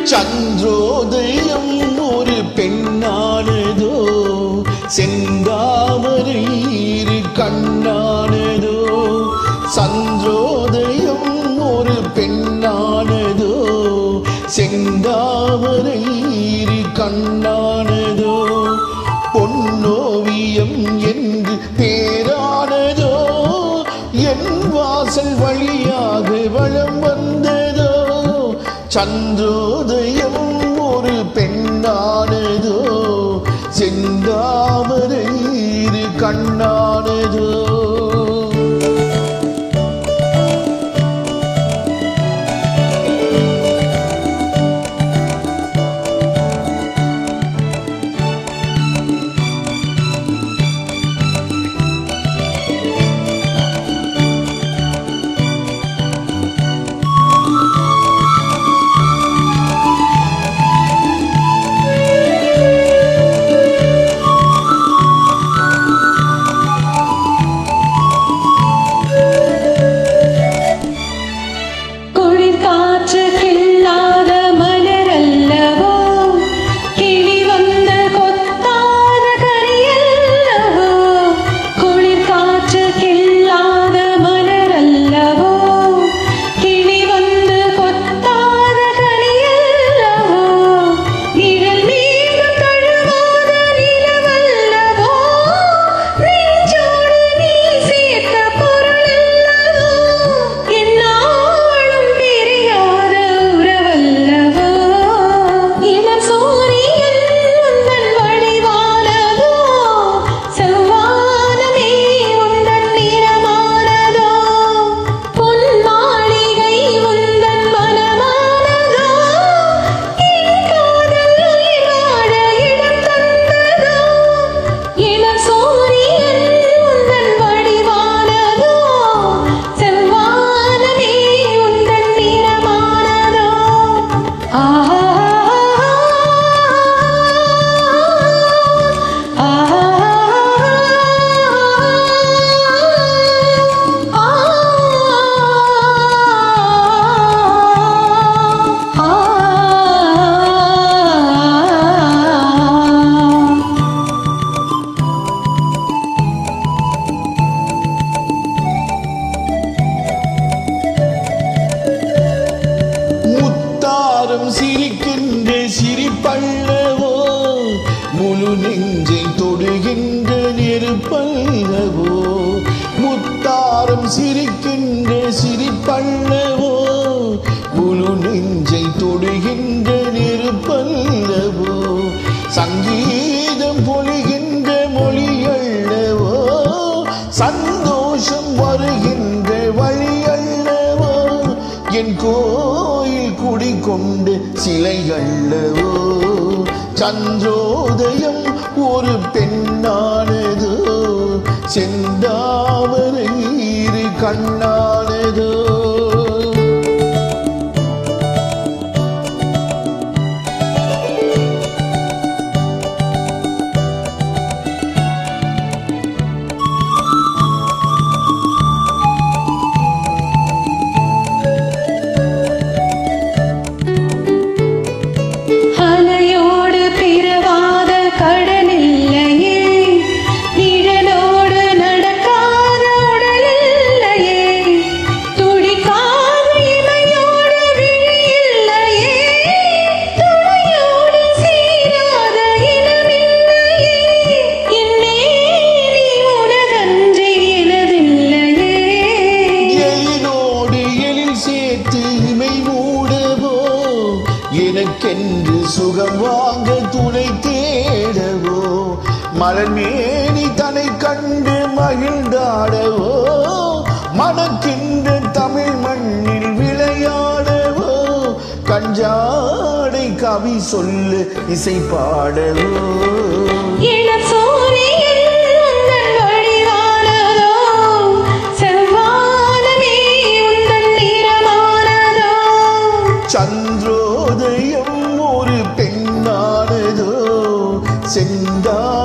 சந்திரோதயம் ஒரு பெண்ணானதோ, செந்தாமரை இரு கண்ணானதோ. சந்திரோதயம் ஒரு பெண்ணானதோ, செந்தாமரை இரு கண்ணானதோ. பொன்னோவியம் என்று பேரானதோ, என் வாசல் வழியாக வலம் வந்ததோ. சந்திரோதயம் ஒரு பெண்ணானதோ, செந்தாமரை இரு கண்ணானதோ. சிரிக்கின்ற சிரிப்பல்லவோ, முழு நெஞ்சை தொடுகின்ற நெருப்பல்லவோ. முத்தாரம் சிரிக்கின்ற சிரிப்பல்லவோ, முழு நெஞ்சை தொடுகின்ற நெருப்பல்லவோ. சங்கீதம் பொழிகின்ற மொழியல்லவோ, சந்தோஷம் வருகின்ற வழியல்லவோ. என் கோயில் குடிகொண்டு சிலையல்லவோ. சந்திரோதயம் ஒரு பெண்ணானதோ, செந்தாமரை இரு கண்ணானதோ. எனக்கென்று சுகம் வாங்க துணை தேடவோ, மலர்மேனி தன்னை கண்டு மகிழ்ந்தாடவோ. மணக்கின்ற தமிழ் மண்ணில் விளையாடவோ, கஞ்சாடை கவி சொல்லு இசை பாடவோ. சந்திரோதயம் ஒரு பெண்ணானதோ, செந்தா